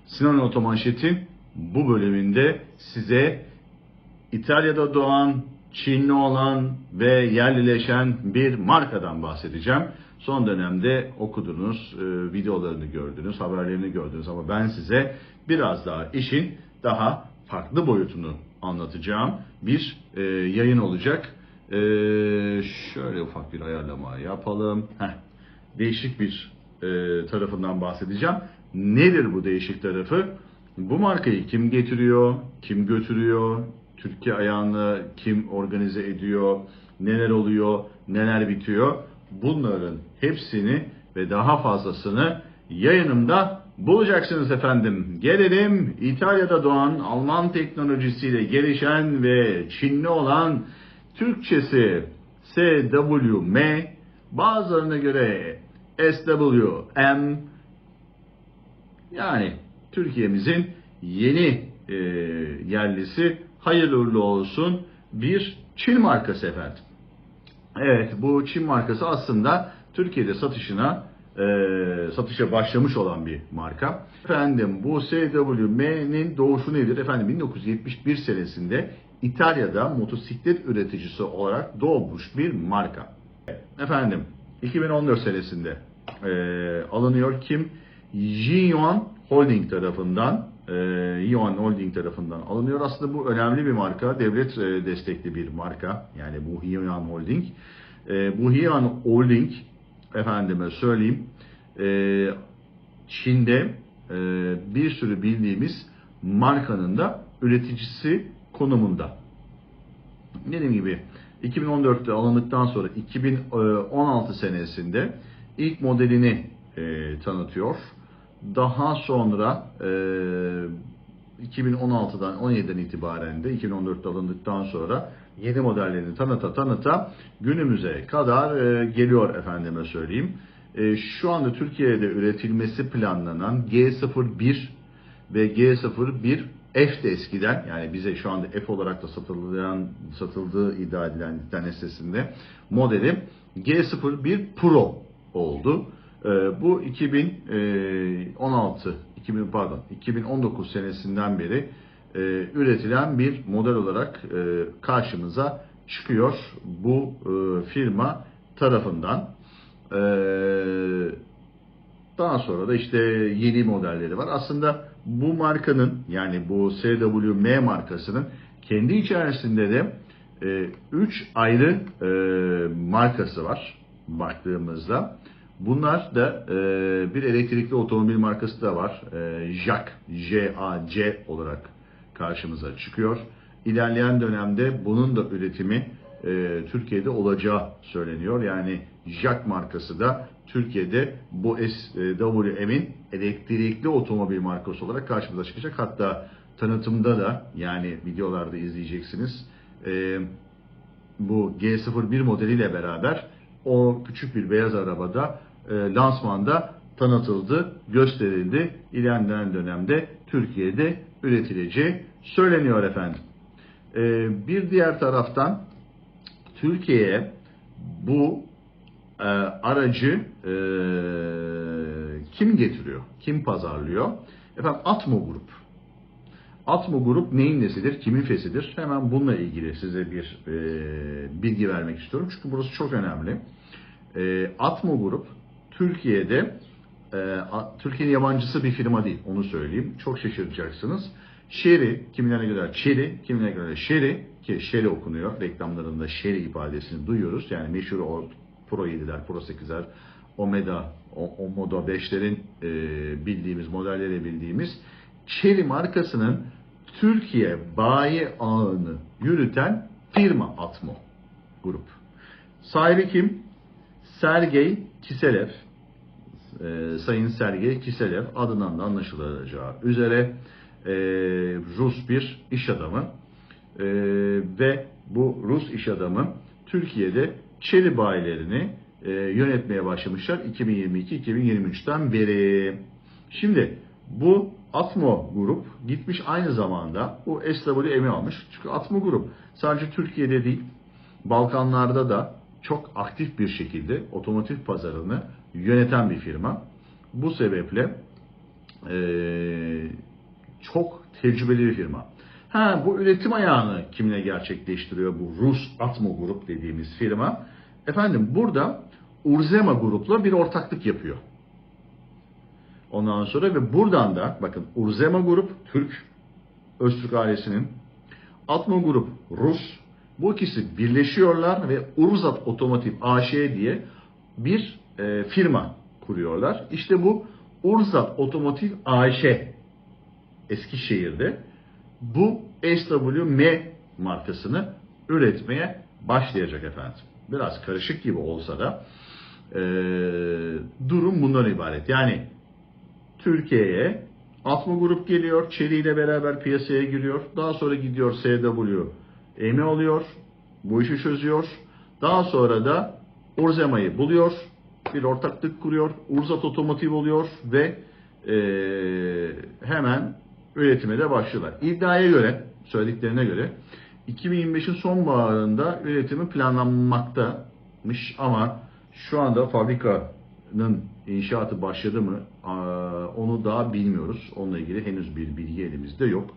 Sinan Otomanşet'in bu bölümünde size İtalya'da doğan, Çinli olan ve yerlileşen bir markadan bahsedeceğim. Son dönemde okudunuz, videolarını gördünüz, haberlerini gördünüz ama ben size biraz daha işin daha farklı boyutunu anlatacağım bir yayın olacak. Şöyle ufak bir ayarlama yapalım. Değişik bir tarafından bahsedeceğim. Nedir bu değişik tarafı? Bu markayı kim getiriyor, kim götürüyor, Türkiye ayağını kim organize ediyor, neler oluyor, neler bitiyor? Bunların hepsini ve daha fazlasını yayınımda bulacaksınız efendim. Gelelim İtalya'da doğan, Alman teknolojisiyle gelişen ve Çinli olan, Türkçesi SWM, bazılarına göre SWM, yani Türkiye'mizin yeni yerlisi, hayırlı uğurlu olsun bir Çin markası efendim. Evet, bu Çin markası aslında Türkiye'de satışa başlamış olan bir marka. Efendim bu SWM'nin doğuşu nedir? Efendim 1971 senesinde İtalya'da motosiklet üreticisi olarak doğmuş bir marka. Efendim 2014 senesinde alınıyor. Kim? Yiyuan Holding tarafından alınıyor. Aslında bu önemli bir marka. Devlet destekli bir marka. Yani bu Yiyuan Holding. Bu Yiyuan Holding, efendime söyleyeyim, Çin'de bir sürü bildiğimiz markanın da üreticisi konumunda. Dediğim gibi 2014'te alındıktan sonra 2016 senesinde ilk modelini tanıtıyor. Daha sonra 2016'dan 17'den itibaren de 2014'te alındıktan sonra yeni modellerini tanıta günümüze kadar geliyor efendime söyleyeyim. Şu anda Türkiye'de üretilmesi planlanan G01 ve G01 F de eskiden, yani bize şu anda F olarak da satıldığı iddia edilen internet sitesinde modeli G01 Pro oldu. Bu 2019 senesinden beri üretilen bir model olarak karşımıza çıkıyor bu firma tarafından. Daha sonra da işte yeni modelleri var. Aslında bu markanın, yani bu SWM markasının kendi içerisinde de 3 ayrı markası var baktığımızda. Bunlar da bir elektrikli otomobil markası da var. JAC olarak karşımıza çıkıyor. İlerleyen dönemde bunun da üretimi Türkiye'de olacağı söyleniyor. Yani JAC markası da Türkiye'de bu SWM'in elektrikli otomobil markası olarak karşımıza çıkacak. Hatta tanıtımda da, yani videolarda izleyeceksiniz, bu G01 modeliyle beraber o küçük bir beyaz arabada lansmanda tanıtıldı, gösterildi. İlerleyen dönemde Türkiye'de üretileceği söyleniyor efendim. Bir diğer taraftan Türkiye'ye bu aracı kim getiriyor, kim pazarlıyor? Efendim Atmo Grup. Atmo Grup neyin nesidir, kimin fesidir? Hemen bununla ilgili size bir bilgi vermek istiyorum. Çünkü burası çok önemli. Atmo Grup Türkiye'de, Türkiye'nin yabancısı bir firma değil, onu söyleyeyim. Çok şaşıracaksınız. Chery, kimilerine göre Chery, kimilerine göre Sherry, ki Sherry okunuyor. Reklamlarında Sherry ifadesini duyuyoruz. Yani meşhur o Pro 7'ler, Pro 8'ler, Omoda 5'lerin bildiğimiz, modelleri bildiğimiz Chery markasının Türkiye bayi ağını yürüten firma Atmo Grup. Sahibi kim? Sergey Kiselev. Sayın Sergey Kiselev, adından da anlaşılacağı üzere Rus bir iş adamı ve bu Rus iş adamı Türkiye'de Chery bayilerini yönetmeye başlamışlar 2022-2023'ten beri. Şimdi bu Atmo Grup gitmiş aynı zamanda bu SWM'i almış. Çünkü Atmo Grup sadece Türkiye'de değil, Balkanlarda da çok aktif bir şekilde otomotiv pazarını yöneten bir firma. Bu sebeple çok tecrübeli bir firma. Bu üretim ayağını kimle gerçekleştiriyor bu Rus Atmo Grup dediğimiz firma? Efendim burada Urzema Grup'la bir ortaklık yapıyor. Ondan sonra ve buradan da bakın Urzema Grup Türk, Öztürk ailesinin, Atmo Grup Rus, bu ikisi birleşiyorlar ve Urzat Otomotiv AŞ diye bir firma kuruyorlar. İşte bu Urzat Otomotiv AŞ Eskişehir'de bu SWM markasını üretmeye başlayacak efendim. Biraz karışık gibi olsa da durum bundan ibaret. Yani Türkiye'ye Atmo Grup geliyor, Chery ile beraber piyasaya giriyor. Daha sonra gidiyor SWM alıyor, bu işi çözüyor. Daha sonra da Urzema'yı buluyor, bir ortaklık kuruyor, Urzat Otomotiv oluyor ve hemen üretime de başlıyorlar. İddiaya göre, söylediklerine göre 2025'in sonbaharında üretimi planlanmaktamış ama şu anda fabrikanın inşaatı başladı mı onu daha bilmiyoruz. Onunla ilgili henüz bir bilgi elimizde yok.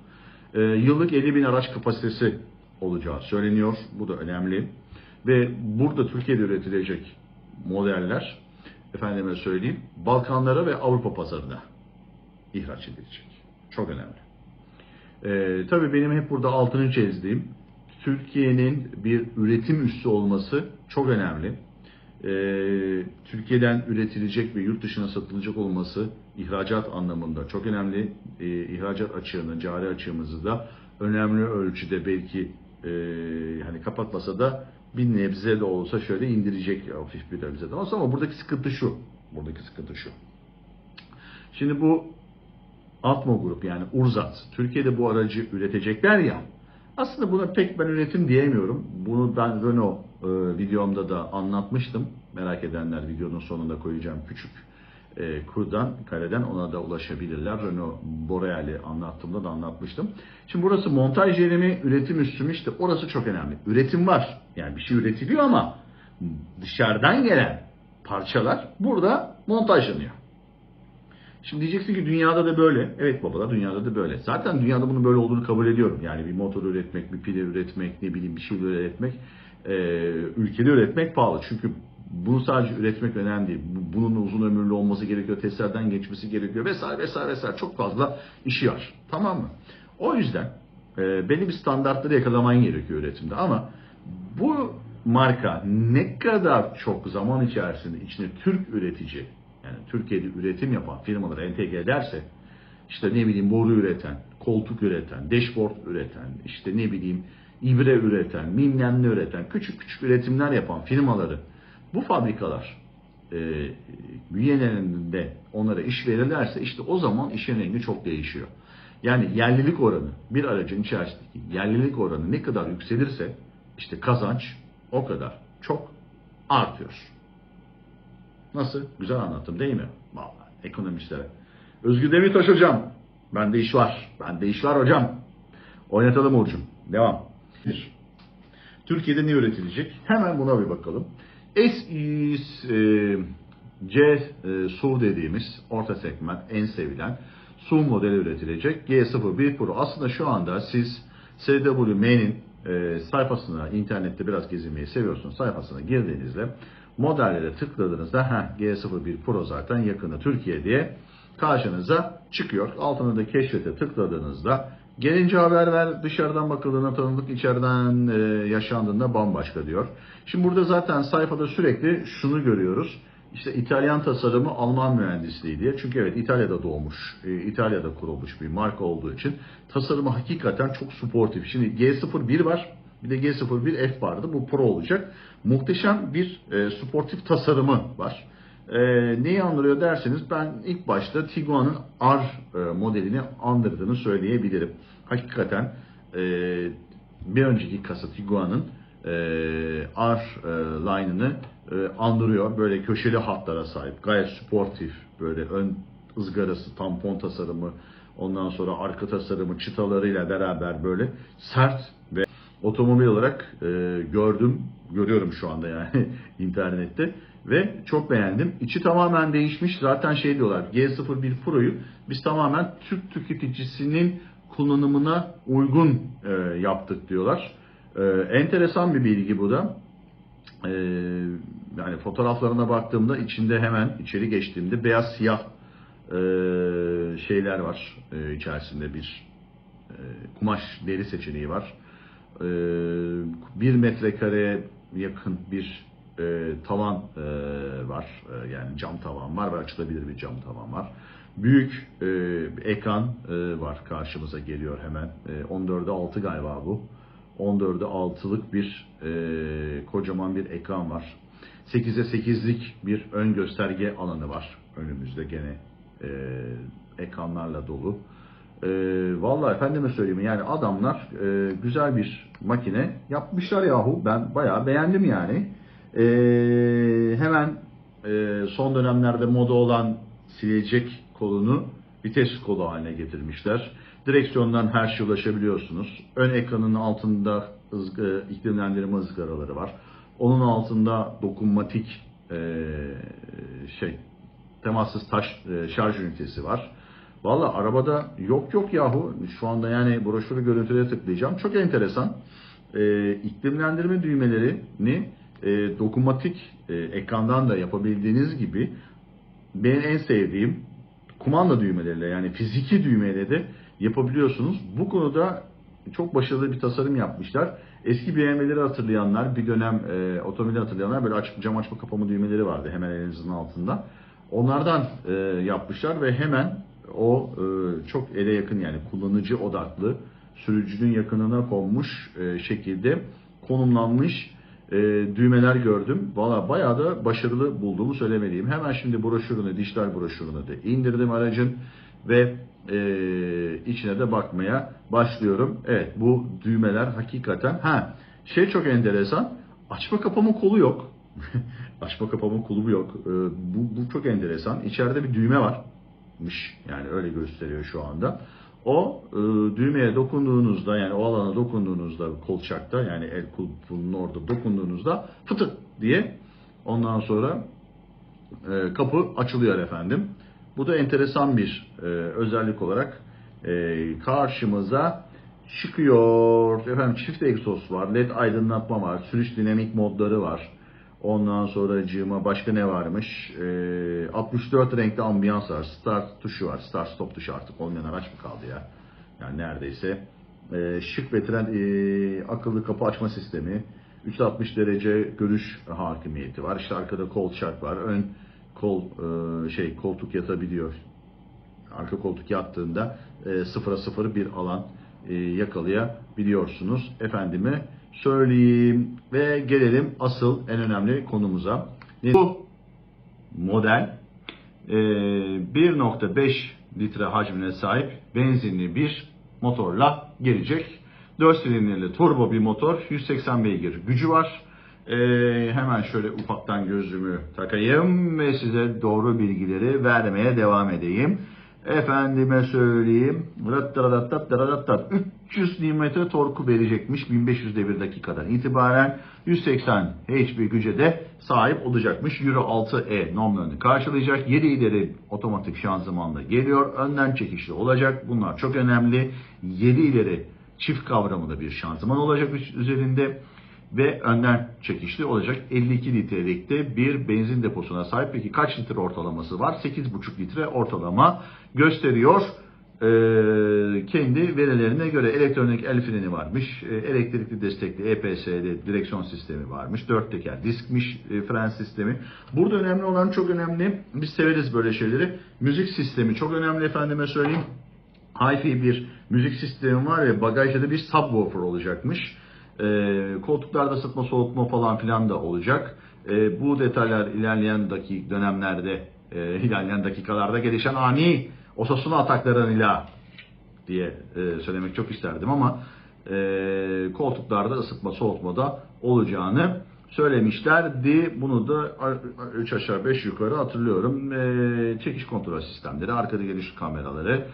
Yıllık 50.000 araç kapasitesi olacağı söyleniyor. Bu da önemli. Ve burada Türkiye'de üretilecek modeller, efendime söyleyeyim, Balkanlara ve Avrupa pazarına ihraç edilecek. Çok önemli. Tabii benim hep burada altını çizdiğim, Türkiye'nin bir üretim üssü olması çok önemli. Türkiye'den üretilecek ve yurt dışına satılacak olması ihracat anlamında çok önemli. İhracat açığını, cari açığımızı da önemli ölçüde belki hani kapatmasa da bir nebze de olsa şöyle indirecek, hafif bir nebze de olsa, ama buradaki sıkıntı şu. Şimdi bu Atmo Grup yani Urzat, Türkiye'de bu aracı üretecekler ya, aslında buna pek ben üretim diyemiyorum. Bunu ben Renault videomda da anlatmıştım. Merak edenler videonun sonunda koyacağım küçük kareden ona da ulaşabilirler. Renault Boreal'i anlattığımda da anlatmıştım. Şimdi burası montaj yeri mi, üretim üssü mü? İşte orası çok önemli. Üretim var. Yani bir şey üretiliyor ama dışarıdan gelen parçalar burada montajlanıyor. Şimdi diyeceksin ki dünyada da böyle. Evet babalar, dünyada da böyle. Zaten dünyada bunun böyle olduğunu kabul ediyorum. Yani bir motor üretmek, bir pil üretmek, ne bileyim bir şey üretmek, ülkede üretmek pahalı. Çünkü bunu sadece üretmek önemli değil. Bunun uzun ömürlü olması gerekiyor, testlerden geçmesi gerekiyor vesaire. Çok fazla işi var. Tamam mı? O yüzden belli bir standartları yakalaman gerekiyor üretimde. Ama bu marka ne kadar çok zaman içerisinde içine Türk üretici, yani Türkiye'de üretim yapan firmaları entegre ederse, işte ne bileyim boru üreten, koltuk üreten, dashboard üreten, işte ne bileyim ibre üreten, bilmem ne üreten, küçük üretimler yapan firmaları bu fabrikalar bünyelerinde onlara iş verirlerse, işte o zaman işin rengi çok değişiyor. Yani yerlilik oranı, bir aracın içerisindeki yerlilik oranı ne kadar yükselirse işte kazanç o kadar çok artıyor. Nasıl? Güzel anlattım değil mi? Vallahi ekonomistlere. Özgür Demirtaş hocam. Bende iş var. Bende iş var hocam. Oynatalım Uğur'cum. Devam. Türkiye'de ne üretilecek? Hemen buna bir bakalım. SUV dediğimiz orta segment en sevilen SUV modeli üretilecek. G01 Pro. Aslında şu anda siz SWM'nin sayfasına, internette biraz gezinmeyi seviyorsunuz, sayfasına girdiğinizde modellere tıkladığınızda G01 Pro zaten yakında Türkiye diye karşınıza çıkıyor. Altına da keşfete tıkladığınızda gelince haber ver, dışarıdan bakıldığında tanıdık, içeriden yaşandığında bambaşka diyor. Şimdi burada zaten sayfada sürekli şunu görüyoruz. İşte İtalyan tasarımı, Alman mühendisliği diye. Çünkü evet İtalya'da doğmuş, İtalya'da kurulmuş bir marka olduğu için tasarımı hakikaten çok sportif. Şimdi G01 var, bir de G01F vardı. Bu Pro olacak. Muhteşem bir sportif tasarımı var. Neyi andırıyor derseniz, ben ilk başta Tiguan'ın R modelini andırdığını söyleyebilirim. Hakikaten bir önceki kasa Tiguan'ın R line'ını andırıyor. Böyle köşeli hatlara sahip. Gayet sportif. Böyle ön ızgarası, tampon tasarımı, ondan sonra arka tasarımı çıtalarıyla beraber böyle sert ve otomobil olarak görüyorum şu anda yani internette. Ve çok beğendim. İçi tamamen değişmiş. Zaten şey diyorlar, G01 Pro'yu biz tamamen Türk tüketicisinin kullanımına uygun yaptık diyorlar. Enteresan bir bilgi bu da. Yani fotoğraflarına baktığımda içinde hemen içeri geçtiğimde beyaz siyah şeyler var. İçerisinde bir kumaş deri seçeneği var. 1 metrekareye yakın bir tavan var. Yani cam tavan var ve açılabilir bir cam tavan var. Büyük ekran var, karşımıza geliyor hemen. 14'e 6 galiba bu. 14'e 6'lık bir kocaman bir ekran var. 8'e 8'lik bir ön gösterge alanı var. Önümüzde gene ekranlarla dolu. Vallahi efendime söyleyeyim, yani adamlar güzel bir makine yapmışlar yahu. Ben bayağı beğendim yani. Hemen son dönemlerde moda olan silecek kolunu vites kolu haline getirmişler. Direksiyondan her şeye ulaşabiliyorsunuz. Ön ekranın altında iklimlendirme ızgaraları var. Onun altında dokunmatik temassız şarj ünitesi var. Valla arabada yok yahu. Şu anda yani broşürü görüntüye tıklayacağım. Çok enteresan. İklimlendirme düğmelerini dokunmatik ekrandan da yapabildiğiniz gibi, benim en sevdiğim kumanda düğmeleriyle, yani fiziki düğmeyle de yapabiliyorsunuz. Bu konuda çok başarılı bir tasarım yapmışlar. Eski BMW'leri hatırlayanlar, bir dönem otomobili hatırlayanlar, böyle cam açma kapama düğmeleri vardı hemen elinizin altında. Onlardan yapmışlar ve hemen o çok ele yakın, yani kullanıcı odaklı, sürücünün yakınına konmuş şekilde konumlanmış düğmeler gördüm. Valla bayağı da başarılı bulduğumu söylemeliyim. Hemen şimdi broşürünü, dijital broşürünü de indirdim aracın ve içine de bakmaya başlıyorum. Evet, bu düğmeler hakikaten çok enteresan. Açma kapama kolu yok. Açma kapama kolu yok. Bu çok enteresan. İçeride bir düğme varmış. Yani öyle gösteriyor şu anda. O düğmeye dokunduğunuzda, yani o alana dokunduğunuzda, kolçakta, yani el kulpunun orada dokunduğunuzda fıtık diye ondan sonra kapı açılıyor efendim. Bu da enteresan bir özellik olarak karşımıza çıkıyor. Efendim, çift egzoz var, led aydınlatma var, sürüş dinamik modları var. Ondan sonracığıma başka ne varmış? 64 renkli ambiyans var. Start tuşu var. Start stop tuşu artık olmayan araç mı kaldı ya? Yani neredeyse. Şık ve trend akıllı kapı açma sistemi. 360 derece görüş hakimiyeti var. İşte arkada kolçak var. Ön koltuk yatabiliyor. Arka koltuk yattığında 0'a 0 bir alan yakalayabiliyorsunuz. Efendime söyleyeyim ve gelelim asıl en önemli konumuza. Bu model 1.5 litre hacmine sahip benzinli bir motorla gelecek. 4 silindirli turbo bir motor, 180 beygir gücü var. Hemen şöyle ufaktan gözümü takayım ve size doğru bilgileri vermeye devam edeyim. Efendime söyleyeyim, 300 Nm torku verecekmiş 1500 devir dakikadan itibaren, 180 HP güce de sahip olacakmış. Euro 6E normlarını karşılayacak. 7 ileri otomatik şanzımanla geliyor. Önden çekişli olacak. Bunlar çok önemli. 7 ileri çift kavramında bir şanzıman olacak üzerinde ve önden çekişli olacak. 52 litrelikte bir benzin deposuna sahip. Peki kaç litre ortalaması var? 8,5 litre ortalama gösteriyor. Kendi verilerine göre elektronik el freni varmış. Elektrikli destekli EPS'li direksiyon sistemi varmış. 4 teker diskmiş fren sistemi. Burada önemli olan, çok önemli. Biz severiz böyle şeyleri. Müzik sistemi çok önemli efendime söyleyeyim. Hi-Fi bir müzik sistemi var ve bagajda da bir subwoofer olacakmış. Koltuklarda ısıtma soğutma falan filan da olacak. Bu detaylar ilerleyen dönemlerde, ilerleyen dakikalarda gelişen ani Osasuna ataklarıyla diye söylemek çok isterdim ama koltuklarda ısıtma soğutma da olacağını söylemişlerdi. Bunu da 3 aşağı 5 yukarı hatırlıyorum. Çekiş kontrol sistemleri, arkada geliş kameraları.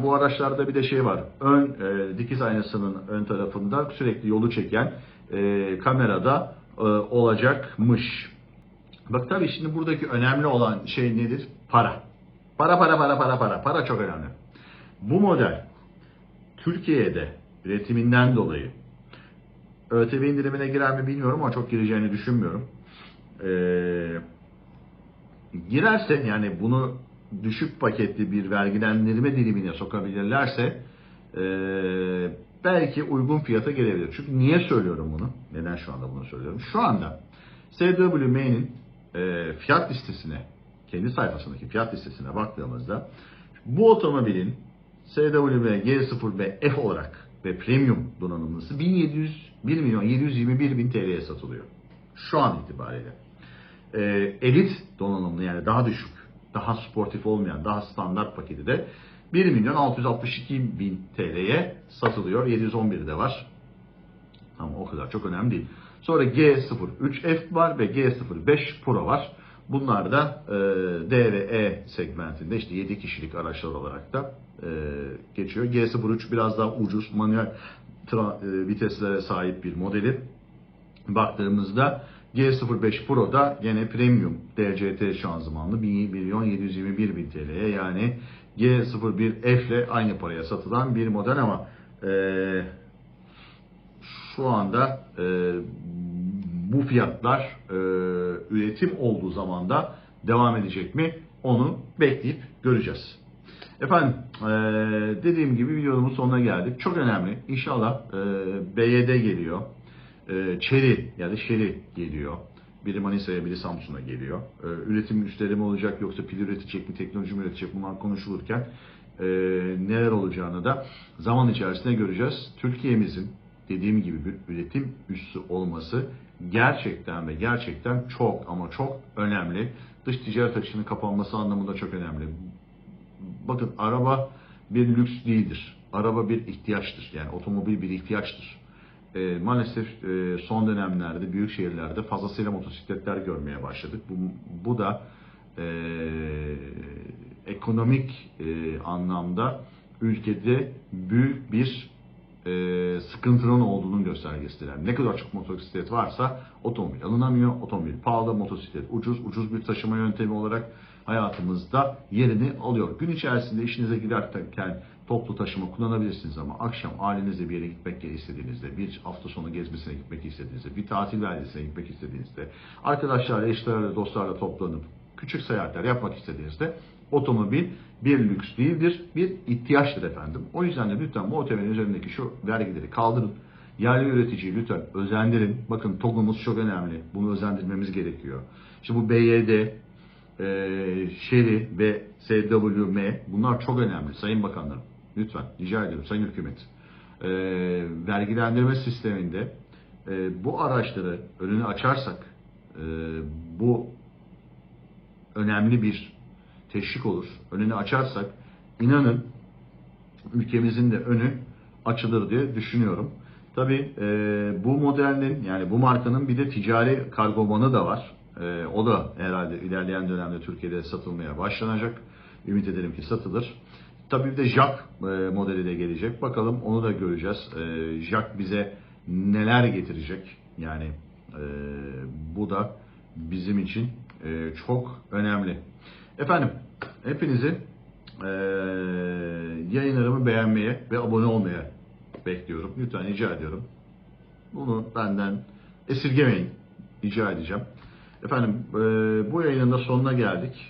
Bu araçlarda bir de şey var. Ön dikiz aynasının ön tarafında sürekli yolu çeken kamerada olacakmış. Bak tabii şimdi buradaki önemli olan şey nedir? Para. Para, para, para, para, para. Para çok önemli. Bu model Türkiye'de üretiminden dolayı ÖTV indirimine girer mi bilmiyorum ama çok gireceğini düşünmüyorum. Girerse yani bunu düşük paketli bir vergilendirme dilimine sokabilirlerse belki uygun fiyata gelebilir. Çünkü niye söylüyorum bunu? Neden şu anda bunu söylüyorum? Şu anda SWM'nin fiyat listesine, kendi sayfasındaki fiyat listesine baktığımızda bu otomobilin SWM G0B F olarak ve premium donanımlısı 1 milyon 721 bin TL'ye satılıyor. Şu an itibariyle. Elit donanımlı yani daha düşük, daha sportif olmayan, daha standart paketi de 1 milyon 662 bin TL'ye satılıyor. 711'i de var. Ama o kadar çok önemli değil. Sonra G03F var ve G05 Pro var. Bunlar da D ve E segmentinde işte 7 kişilik araçlar olarak da geçiyor. G03 biraz daha ucuz manuel viteslere sahip bir modeli. Baktığımızda G05 Pro'da yine premium DCT şanzımanlı 1 milyon 721 bin TL'ye yani G01F ile aynı paraya satılan bir model ama şu anda bu fiyatlar üretim olduğu zaman da devam edecek mi onu bekleyip göreceğiz. Efendim dediğim gibi videomun sonuna geldik. Çok önemli. İnşallah BYD geliyor. Chery ya da Chery geliyor. Biri Manisa'ya, biri Samsun'a geliyor. Üretim üstleri mi olacak yoksa pil üretecek mi, teknoloji mi üretecek bunlar konuşulurken neler olacağını da zaman içerisinde göreceğiz. Türkiye'mizin dediğim gibi bir üretim üssü olması gerçekten ve gerçekten çok ama çok önemli. Dış ticaret açığının kapanması anlamında çok önemli. Bakın araba bir lüks değildir. Araba bir ihtiyaçtır. Yani otomobil bir ihtiyaçtır. Maalesef son dönemlerde büyük şehirlerde fazlasıyla motosikletler görmeye başladık. Bu da ekonomik anlamda ülkede büyük bir sıkıntının olduğunun göstergesidir. Ne kadar çok motosiklet varsa otomobil alınamıyor. Otomobil pahalı, motosiklet ucuz bir taşıma yöntemi olarak hayatımızda yerini alıyor. Gün içerisinde işinize giderken toplu taşıma kullanabilirsiniz ama akşam ailenizle bir yere gitmek istediğinizde, bir hafta sonu gezmesine gitmek istediğinizde, bir tatil beldesine gitmek istediğinizde, arkadaşlarla, eşlerle, dostlarla toplanıp küçük seyahatler yapmak istediğinizde otomobil bir lüks değildir, bir ihtiyaçtır efendim. O yüzden de lütfen bu otomobilin üzerindeki şu vergileri kaldırın. Yerli üreticiyi lütfen özendirin. Bakın TOG'umuz çok önemli. Bunu özendirmemiz gerekiyor. İşte bu BYD, Chery ve SWM bunlar çok önemli Sayın Bakanlarım. Lütfen rica ediyorum Sayın Hükümet. Vergilendirme sisteminde bu araçları önünü açarsak bu önemli bir teşvik olur. Önünü açarsak inanın ülkemizin de önü açılır diye düşünüyorum. Tabii bu modelin yani bu markanın bir de ticari kargomanı da var. O da herhalde ilerleyen dönemde Türkiye'de satılmaya başlanacak. Ümit ederim ki satılır. Tabii bir de Jack modeli de gelecek. Bakalım onu da göreceğiz. Jack bize neler getirecek? Yani bu da bizim için çok önemli. Efendim hepinizi yayınlarımı beğenmeye ve abone olmaya bekliyorum. Lütfen rica ediyorum. Bunu benden esirgemeyin. Rica edeceğim. Efendim bu yayının da sonuna geldik.